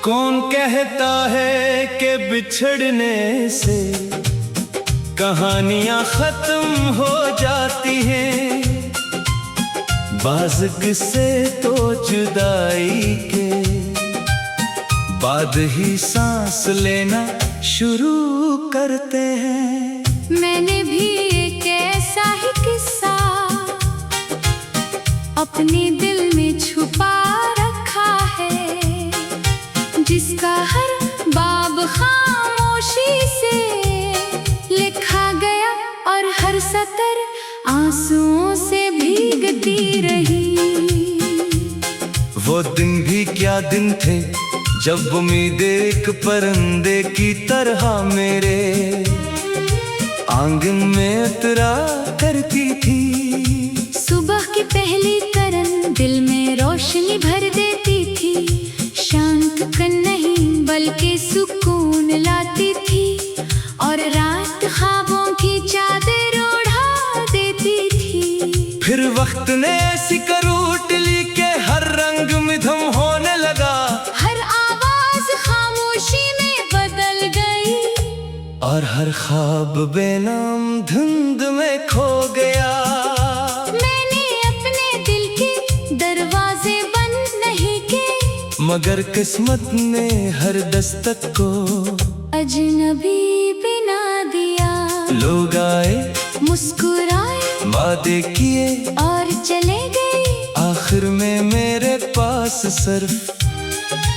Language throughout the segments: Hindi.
कौन कहता है कि बिछड़ने से कहानियां खत्म हो जाती हैं। बाज़ किस्से तो जुदाई के बाद ही सांस लेना शुरू करते हैं। मैंने भी एक ऐसा ही किस्सा अपने दिल में छुपा रखा है, जिसका हर बाब खामोशी से लिखा गया और हर सतर आंसुओं से भीगती रही। वो दिन भी क्या दिन थे जब उम्मीद एक परिंदे की तरह मेरे आंगन में उतरा करती थी। सुबह की पहली करन दिल में रोशनी भर देती थी, शांत कन नहीं बल्कि सुकून लाती थी, और रात ख्वाबों की चादर ओढ़ा देती थी। फिर वक्त ने ऐसी करवट ली के हर रंग मिधम होने लगा, हर आवाज खामोशी में बदल गई, और हर ख्वाब बेनाम धुंध में खो गया। मैंने अपने दिल के दरवाजे बंद नहीं किए, मगर किस्मत ने हर दस्तक को अजनबी बना दिया। लोग आए, मुस्कुराए, वादे किए और चले गए। आखिर में मेरे पास सिर्फ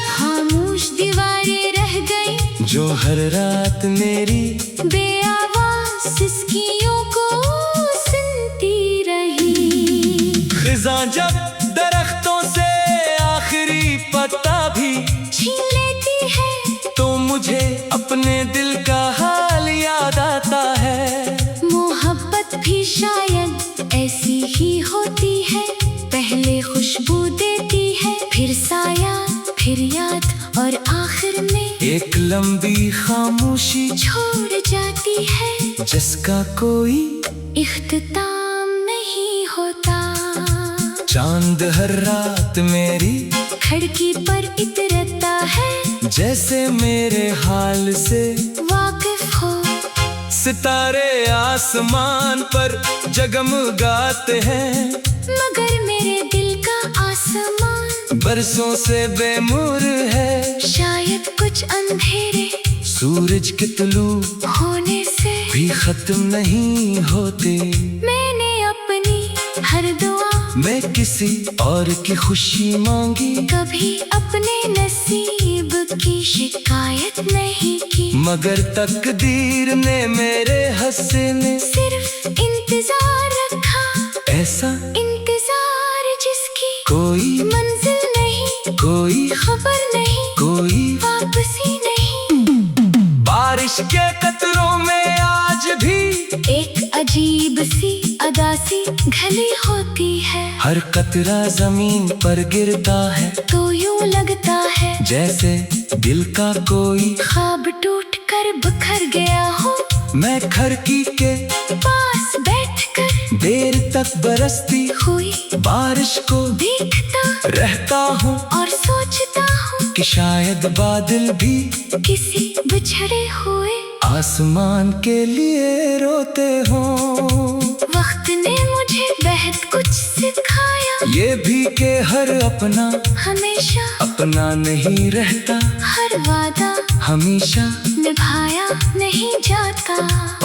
खामोश दीवारें रह गई, जो हर रात मेरी बेआवाज़ सिसकियों को सुनती रही। खिज़ां जब दरख्तों से आखिरी पत्ता भी छीन लेती है, तो मुझे अपने दिल का हाल याद आता है। मोहब्बत भी शायद ऐसी ही होती है, पहले खुशबू देती है, फिर साया, फिर याद, और आखिर में एक लंबी खामोशी छोड़ जाती है, जिसका कोई इख्तिताम नहीं होता। चांद हर रात मेरी खिड़की पर इतरता है, जैसे मेरे हाल से वाकिफ हो। सितारे आसमान पर जगमगाते हैं, मगर मेरे दिल का आसमान बरसों से बेमुर है। शायद कुछ अंधेरे सूरज के तुलू होने से भी खत्म नहीं होते। मैंने अपनी हर दुआ मैं किसी और की खुशी मांगी, कभी अपने नसीब की शिकायत नहीं की, मगर तकदीर ने मेरे हंसने सिर्फ इंतजार रखा। ऐसा इंतजार जिसकी कोई मंजिल नहीं, कोई खबर नहीं, कोई वापसी नहीं। बारिश के कतरों में आज भी एक अजीब सी अदासी घली होती है, हर कतरा जमीन पर गिरता है, तो यूं लगता है जैसे दिल का कोई ख्वाब टूट कर बिखर गया हो। मैं खिड़की के पास बैठकर देर तक बरसती हुई बारिश को देखता रहता हूँ, और सोचता हूँ कि शायद बादल भी किसी बिछड़े हुए आसमान के लिए रोते हों। वक्त ने मुझे बेहद कुछ सिखाया, ये भी कि हर अपना हमेशा अपना नहीं रहता, हर वादा हमेशा निभाया नहीं जाता,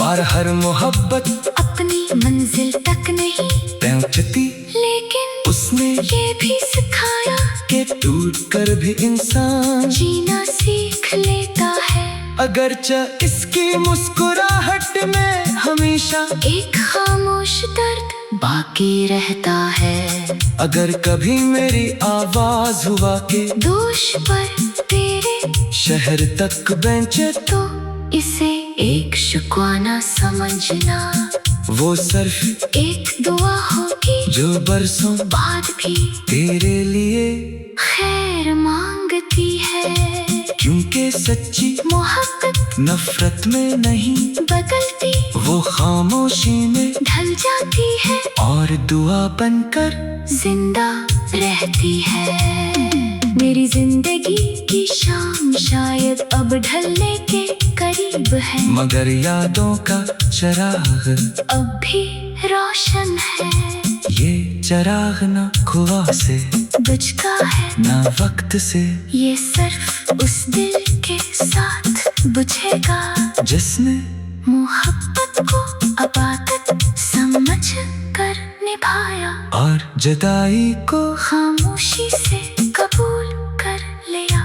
और हर मोहब्बत अपनी मंजिल तक नहीं पहुंचती। लेकिन उसने ये भी सिखाया कि टूट कर भी इंसान जीना सीख लेता है। अगरचे इसकी मुस्कुराहट में हमेशा एक खामोश दर्द बाकी रहता है, अगर कभी मेरी आवाज हुआ के दोष पर तेरे शहर तक बेंचे, तो इसे एक शुक्राना समझना। वो सिर्फ एक दुआ होगी जो बरसों बाद भी तेरे लिए खैर मांगती है, क्योंकि सच्ची मोहब्बत नफरत में नहीं बदलती, वो खामोशी में ढल जाती है, और दुआ बनकर जिंदा रहती है। मेरी जिंदगी की शाम अब ढलने के करीब है, मगर यादों का चराग अब भी रोशन है। ये चराग ना खुआ से बुझता है ना वक्त से, ये सिर्फ उस दिल के साथ बुझेगा जिसने मोहब्बत को अबादत समझ कर निभाया और जुदाई को खामोशी से कबूल कर लिया।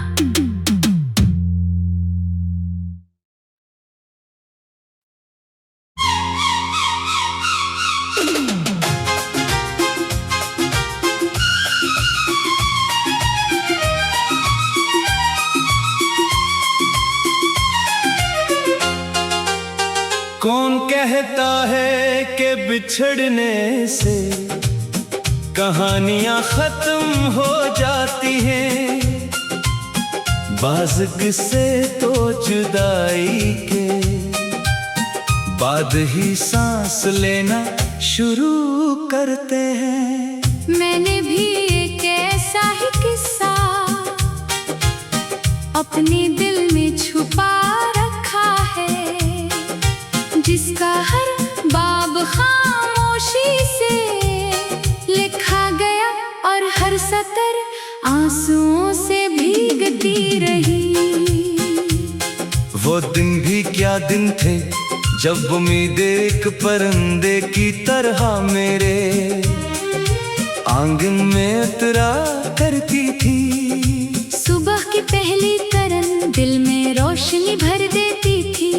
कौन कहता है कि बिछड़ने से कहानियां खत्म हो जाती हैं, बाज़ किस्से तो जुदाई के बाद ही सांस लेना शुरू करते हैं। मैंने भी एक ऐसा ही किस्सा अपने दिल में छुपा रखा है, जिसका हर बाब खामोशी से लिखा गया और हर सतर आंसुओं से भीगती रही। वो दिन भी क्या दिन थे जब उम्मीद एक परिंदे की तरह मेरे आंगन में उतरा करती थी। सुबह की पहली तरन दिल में रोशनी भर देती थी,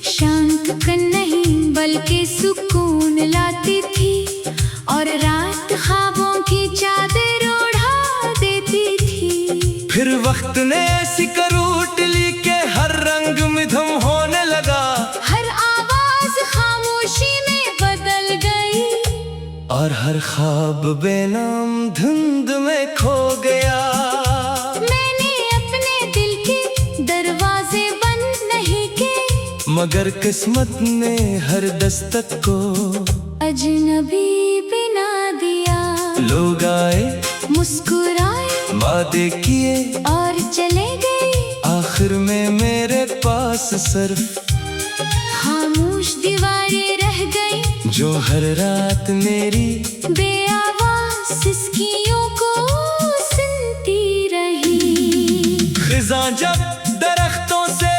शांत कन नहीं बल्कि सुकून लाती थी, और रात ख्वाबों की चादर ओढ़ा देती थी। फिर वक्त ने ऐसी करवट ली के हर रंग मिधम होने लगा, हर आवाज खामोशी में बदल गई, और हर ख्वाब बेनाम धुंध में खो गया। मैंने अपने दिल के दरवाजे बंद नहीं किए, मगर किस्मत ने हर दस्तक को अजनबी बना दिया। लोग आए, मुस्कुराए, वादे किए, और चले गए, आखिर में मेरे पास सिर्फ खामोश दीवारें रह गई, जो हर रात मेरी बेआवाज़ सिसकियों को सुनती रही। खिज़ां जब दरख्तों से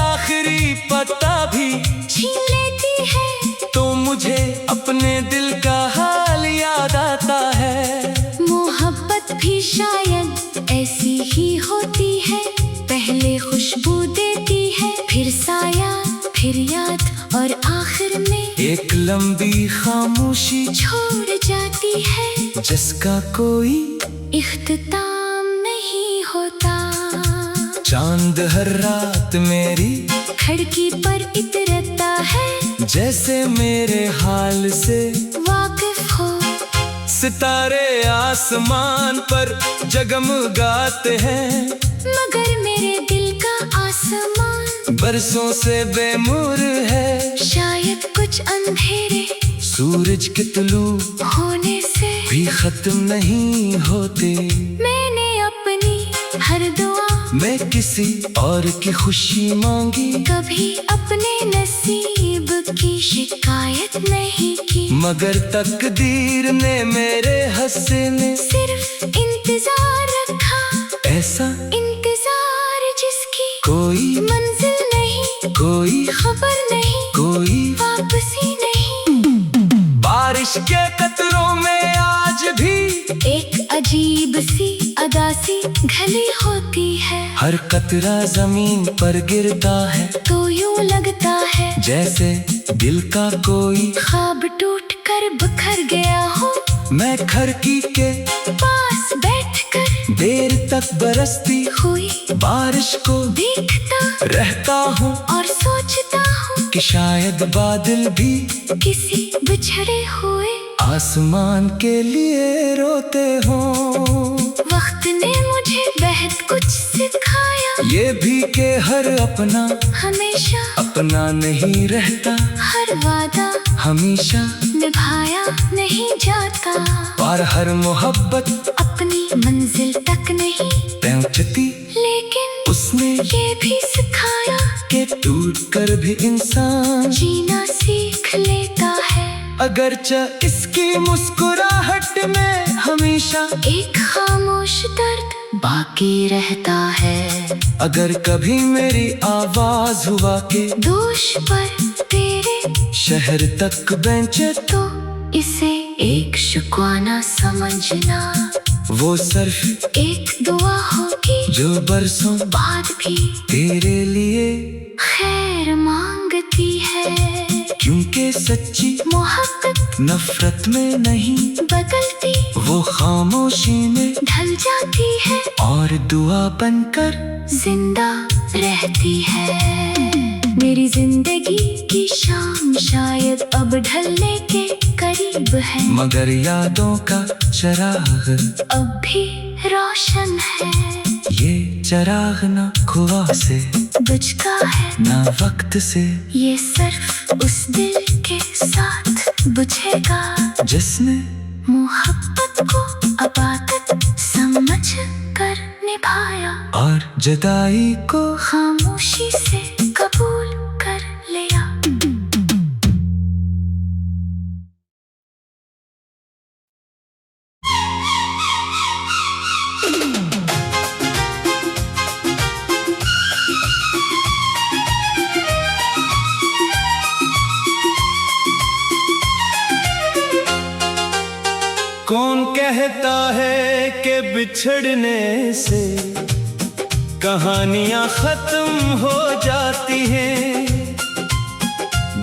आखिरी पत्ता भी छीन लेती है, तो मुझे अपने दिल का हाल याद आता है। मोहब्बत भी शायद ऐसी ही होती है, पहले खुशबू देती है, फिर साया, फिर याद, और आखिर में एक लंबी खामोशी छोड़ जाती है, जिसका कोई इख्तिताम नहीं होता। चांद हर रात मेरी खिड़की पर इतरता है, जैसे मेरे हाल से वाकिफ हो। सितारे आसमान पर जगमगाते हैं, मगर मेरे दिल का आसमान बरसों से बेमुर है। शायद कुछ अंधेरे सूरज के तुलू होने से भी खत्म नहीं होते। मैंने अपनी हर दुआ मैं किसी और की खुशी मांगी, कभी अपने नसीब की शिकायत नहीं की, मगर तकदीर ने मेरे हंसे में सिर्फ इंतजार रखा, ऐसा इंतजार जिसकी कोई मंजिल नहीं, कोई खबर नहीं, कोई वापसी नहीं। बारिश के कतरों में आज भी एक अजीब सी अदासी घली होती है, हर कतरा जमीन पर गिरता है, तो यूं लगता है जैसे दिल का कोई ख्वाब टूट कर बिखर गया हो। मैं खिड़की के पास बैठकर देर तक बरसती हुई बारिश को देखता रहता हूँ, और सोचता हूँ कि शायद बादल भी किसी बिछड़े हुए आसमान के लिए रोते हों। वक्त ने मुझे बेहद कुछ सिखाया, ये भी कि हर अपना हमेशा अपना नहीं रहता, हर वादा हमेशा निभाया नहीं जाता, और हर मोहब्बत अपनी मंजिल तक नहीं पहुंचती लेकिन उसने ये भी सिखाया कि टूट कर भी इंसान जीना सीख लेता है। अगरचे इसकी मुस्कुराहट में हमेशा एक खामोश दर्द बाकी रहता है। अगर कभी मेरी आवाज हुआ के दोष पर तेरे शहर तक बेंचे, तो इसे एक शुक्राना समझना। वो सिर्फ एक दुआ होगी जो बरसों बाद भी तेरे लिए, खैर मांगती है। क्योंकि सच्ची मोहब्बत नफरत में नहीं बदलती, वो खामोशी में ढल जाती है और दुआ बनकर जिंदा रहती है। मेरी जिंदगी की शाम शायद अब ढलने के करीब है, मगर यादों का चिराग अब भी रोशन है। ये चिराग ना खुआ से बुझता है ना वक्त से, ये सिर्फ उस दिल के साथ बुझेगा जिसने मोहब्बत को अबादत समझ कर निभाया और जुदाई को खामोशी से कबूल कर लिया। कौन कहता है कि बिछड़ने से कहानियां खत्म हो जाती हैं,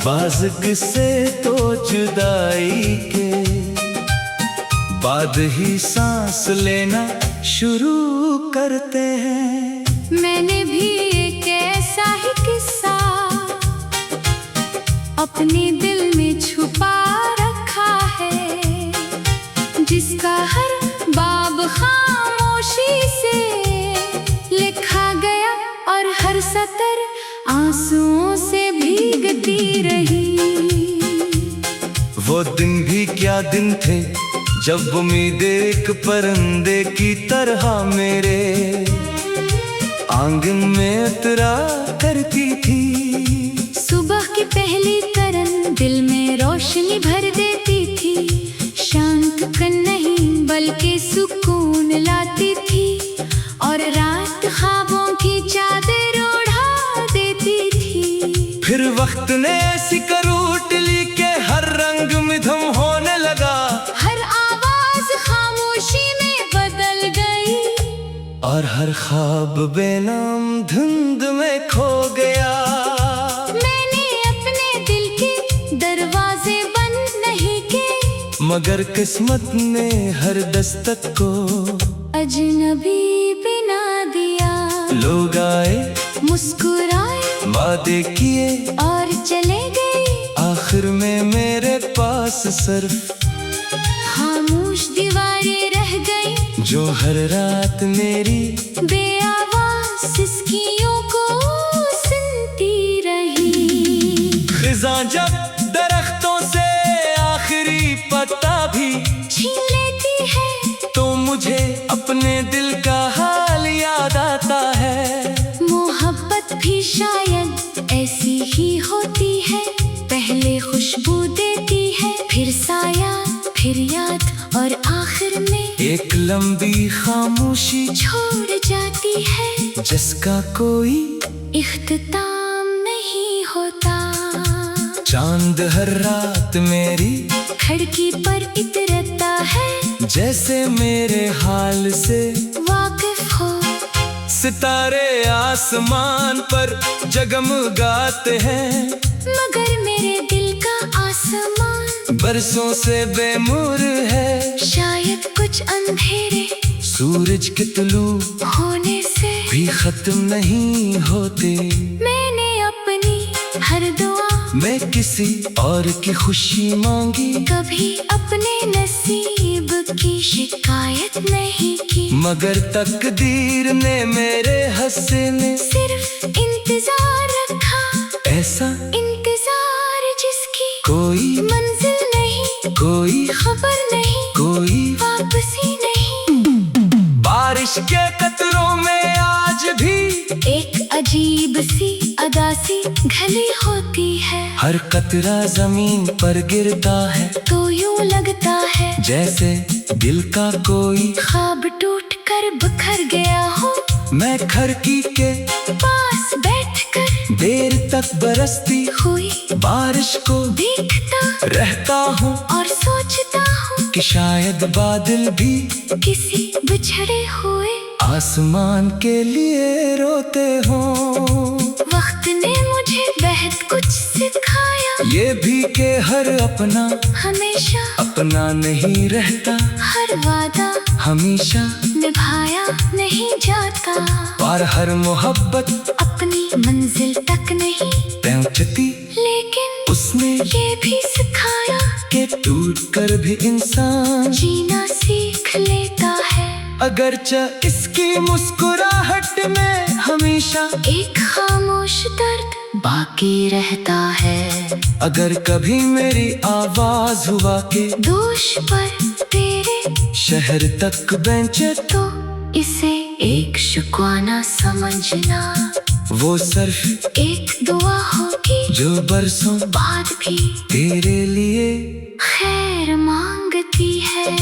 बाज़ किस्से तो जुदाई के बाद ही सांस लेना शुरू करते हैं। मैंने भी एक ऐसा ही किस्सा अपने दिल में छुपा रखा है, जिसका हर बाब खामोशी से लिखा गया और हर सतर आंसुओं से भीगती रही। वो दिन भी क्या दिन थे जब उम्मीदें एक परिंदे की तरह मेरे आंगन में उतरा करती थी। सुबह की पहली तरन दिल में रोशनी भर देती थी, शांत कन नहीं बल्कि सुकून लाती थी, और रात ख्वाबों की चादर ओढ़ा देती थी। फिर वक्त ने ऐसी करूट ली के हर रंग मिधम होने लगा, हर आवाज खामोशी में बदल गई, और हर ख्वाब बेनाम धुंध में खो गया। मैंने अपने दिल के दरवाजे बंद नहीं किए, मगर किस्मत ने हर दस्तक को अजनबी बना दिया। लोग आए, मुस्कुराए, वादे किए, और चले गए। आखिर में मेरे पास सिर्फ खामोश दीवारें रह गई, जो हर रात मेरी बेआवाज सिसकियों को सुनती रही। खिज़ां जब दरख्तों से आखिरी पत्ता भी छीन लेती है, तो मुझे अपने दिल का हाल याद आता है। मोहब्बत भी शायद ऐसी ही होती है, पहले खुशबू देती है, फिर साया, फिर याद, और आखिर में एक लंबी खामोशी छोड़ जाती है, जिसका कोई इख्तिताम नहीं होता। चांद हर रात मेरी खिड़की पर इतरता है, जैसे मेरे हाल से वाकिफ हो। सितारे आसमान पर जगमगाते हैं, मगर मेरे दिल का आसमान बरसों से बेमुर है। शायद कुछ अंधेरे सूरज के तुलू होने से भी खत्म नहीं होते। मैंने अपनी हर दुआ मैं किसी और की खुशी मांगी, कभी अपने नसीब की शिकायत नहीं की, मगर तकदीर ने मेरे हंसने सिर्फ इंतजार रखा। ऐसा इंतजार जिसकी कोई मंजिल नहीं, कोई खबर नहीं, कोई वापसी नहीं। बारिश के कतरों में आज भी एक अजीब सी अदासी घली होती है। हर कतरा जमीन पर गिरता है तो यूं लगता है जैसे दिल का कोई ख्वाब टूट कर बिखर गया हो। मैं खिड़की के पास बैठकर देर तक बरसती हुई बारिश को देखता रहता हूँ और सोचता हूँ कि शायद बादल भी किसी बिछड़े हुए आसमान के लिए रोते हों। वक्त ने मुझे बेहद कुछ सिखाया, ये भी कि हर अपना हमेशा अपना नहीं रहता, हर वादा हमेशा निभाया नहीं जाता, और हर मोहब्बत अपनी मंजिल तक नहीं पहुंचती। लेकिन उसने ये भी सिखाया कि टूट कर भी इंसान जीना सीख लेता है। अगरचे इसकी मुस्कुराहट में हमेशा एक खामोश दर्द बाकी रहता है। अगर कभी मेरी आवाज हुआ के दोष पर तेरे शहर तक बेंचे तो इसे एक शुक्राना समझना, वो सिर्फ एक दुआ होगी जो बरसों बाद भी तेरे लिए खैर मांगती है।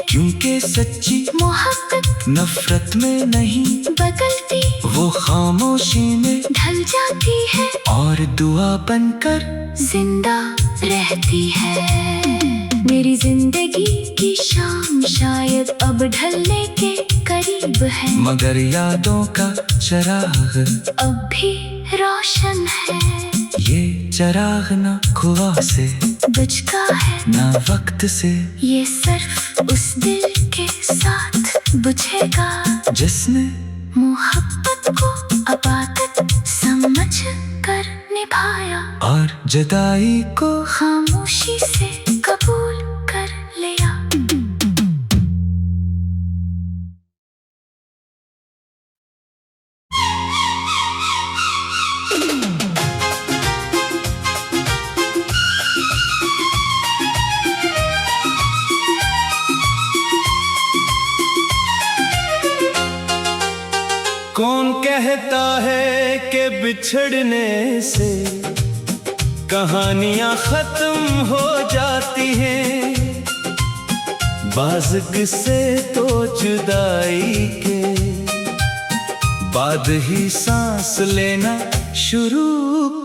क्योंकि सच्ची मोहब्बत नफरत में नहीं बदलती, वो खामोशी में ढल जाती है और दुआ बनकर जिंदा रहती है। मेरी जिंदगी की शाम शायद अब ढलने के करीब है, मगर यादों का चराग अब भी रोशन है। ये चराग ना खुआ से बुझता है ना वक्त से, ये सिर्फ उस दिल के साथ बुझेगा जिसने मोहब्बत को अबादत समझ कर निभाया और जुदाई को खामोशी से कबूल कर लिया। कौन कहता है कि बिछड़ने से कहानियां खत्म हो जाती हैं, बाज़ किस्से तो जुदाई के बाद ही सांस लेना शुरू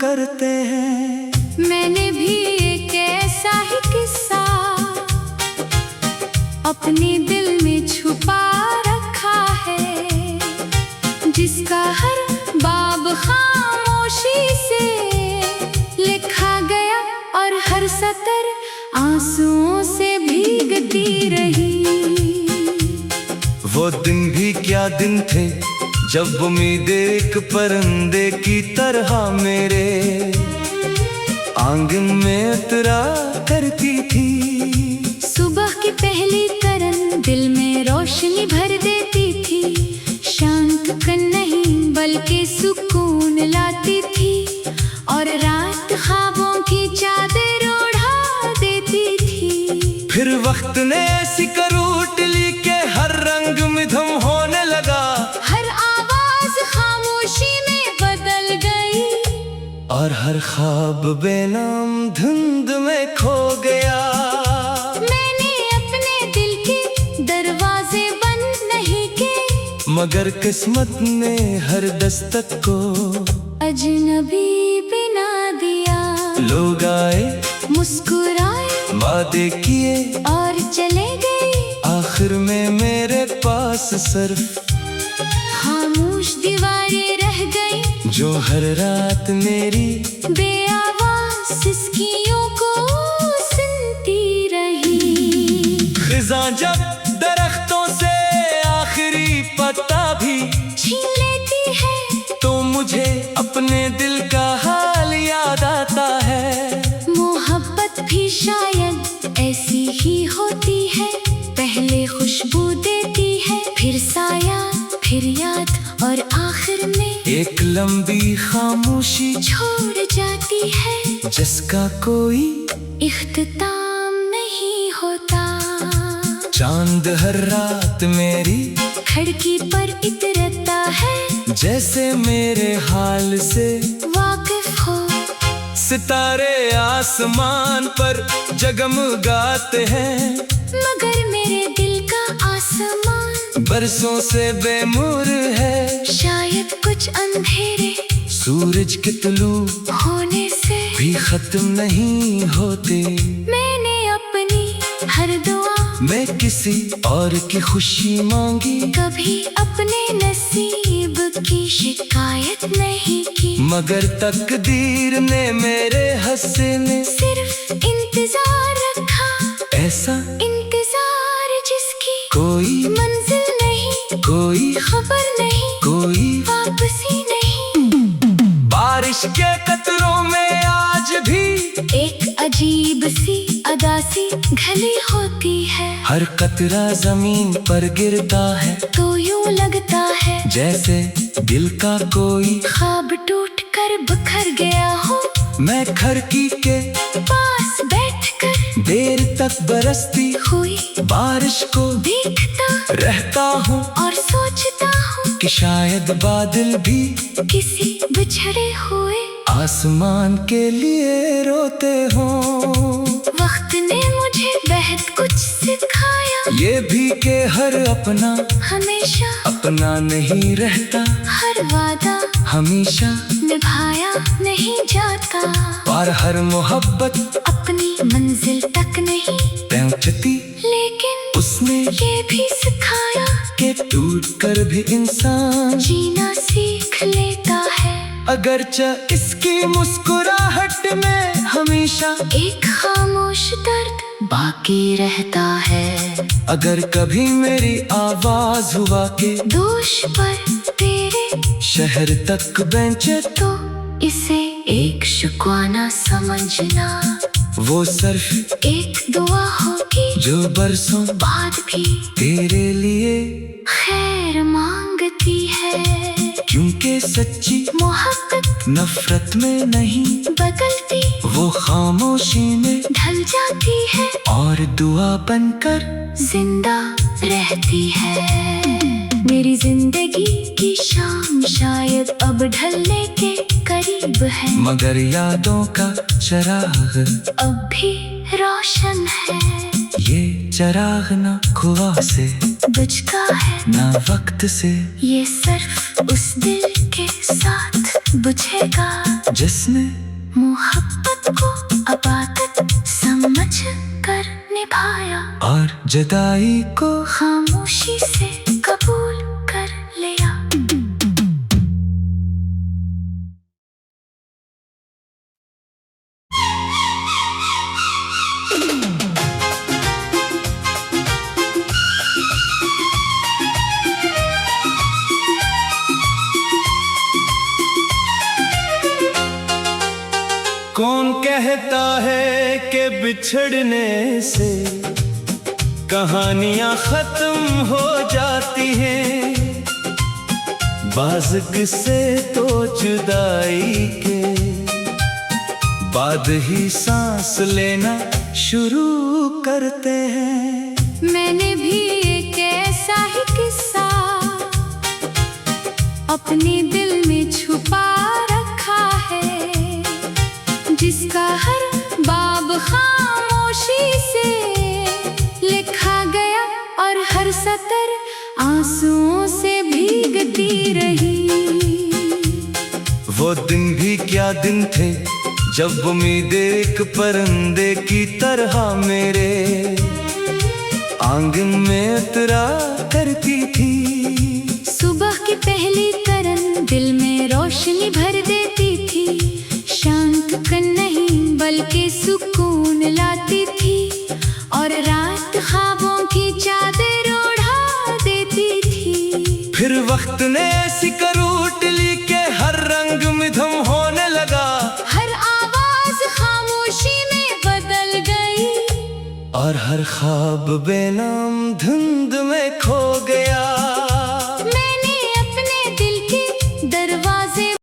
करते हैं। मैंने भी एक ऐसा ही किस्सा अपने दिल में छुपा रखा है, जिसका हर बाब खामोशी से लिखा गया और हर सतर आंसुओं से भीगती रही। वो दिन भी क्या दिन थे जब उम्मीद एक परिंदे की तरह मेरे आंगन में उतरा करती थी। सुबह की पहली तरन दिल में रोशनी भर देती थी, शांत कन नहीं बल्कि सुकून लाती थी, और रात ख्वाबों की चादर ओढ़ा देती थी। फिर वक्त ने ऐसी करवट ली के हर रंग मिधम होने लगा, हर आवाज खामोशी में बदल गई, और हर ख्वाब बेनाम धुंध में खो गया। मैंने अपने दिल के दरवाजे बंद नहीं किए, मगर किस्मत ने हर दस्तक को अजनबी बना दिया। लोग आए, मुस्कुराए, वादे किए, और चले गए। आखिर में मेरे पास सिर्फ खामोश दीवारें रह गई, जो हर रात मेरी बेआवाज़ सिसकियों को सुनती रही। खिज़ां जब दरख्तों से आखिरी पत्ता भी छीन लेती है, तो मुझे अपने दिल का हाल याद आता है। मोहब्बत भी शायद ऐसी ही होती है, पहले खुशबू देती है, फिर साया, फिर याद, और आखिर में एक लंबी खामोशी छोड़ जाती है, जिसका कोई इख्तिताम नहीं होता। चांद हर रात मेरी खिड़की पर इतरता है, जैसे मेरे हाल से वाकिफ हो। सितारे आसमान पर जगमगाते हैं, मगर मेरे दिल का आसमान बरसों से बेमुर है। शायद कुछ अंधेरे सूरज के तुलू होने से भी खत्म नहीं होते। मैंने अपनी हर दुआ मैं किसी और की खुशी मांगी, कभी अपने नसीब की शिकायत नहीं की। मगर तकदीर ने मेरे हंसने सिर्फ इंतजार रखा, ऐसा इंतजार जिसकी कोई मंजिल नहीं, कोई खबर नहीं, कोई वापसी नहीं। बारिश के कतरों में आज भी एक अजीब सी अदासी घली होती है। हर कतरा जमीन पर गिरता है, तो यूं लगता है जैसे दिल का कोई ख्वाब टूट कर बिखर गया हो। मैं खिड़की के पास बैठकर देर तक बरसती हुई बारिश को देखता रहता हूँ, और सोचता हूँ कि शायद बादल भी किसी बिछड़े हुए आसमान के लिए रोते हों। वक्त ने मुझे बेहद कुछ सिखाया, ये भी कि हर अपना हमेशा अपना नहीं रहता, हर वादा हमेशा निभाया नहीं जाता, और हर मोहब्बत अपनी मंजिल तक नहीं पहुंचती। लेकिन उसने ये भी सिखाया कि टूट कर भी इंसान जीना सीख लेता है। अगरचे इसकी मुस्कुराहट में हमेशा एक खामोश दर्द बाकी रहता है। अगर कभी मेरी आवाज हुआ के दोष पर तेरे शहर तक बेंचे, तो इसे एक शुक्राना समझना, वो सिर्फ एक दुआ होगी जो बरसों बाद भी तेरे लिए खैर मांगती है। क्योंकि सच्ची मोहब्बत नफरत में नहीं बदलती, वो खामोशी में ढल जाती है और दुआ बनकर जिंदा रहती है। मेरी जिंदगी की शाम शायद अब ढलने के करीब है, मगर यादों का चराग अब भी रोशन है। ये चराग ना खुआ से बुझता है ना वक्त से, ये सिर्फ उस दिल के साथ बुझेगा जिसने मोहब्बत को अबादत समझ कर निभाया, और जुदाई को खामोशी से कबूल कर लिया। कौन कहता है कि बिछड़ने से कहानियां खत्म हो जाती हैं, बाज़ किस्से तो जुदाई के बाद ही सांस लेना शुरू करते हैं। मैंने भी एक ऐसा ही किस्सा अपने दिल में छुपा रखा है, जिसका हर बाब खामोशी से लिखा गया और हर सतर आंसुओं से भीगती रही। वो दिन भी क्या दिन थे जब उम्मीदें एक परिंदे की तरह मेरे आंगन में उतरा करती थी। सुबह की पहली किरण दिल में रोशनी भर देती थी, शांत कन नहीं बल्कि सुकून लाती थी, और रात ख्वाबों की चादर ओढ़ा देती थी। फिर वक्त ने ऐसी करूट ली के हर रंग मिधम होने लगा, हर आवाज खामोशी में बदल गई, और हर ख्वाब बेनाम धुंध में खो गया।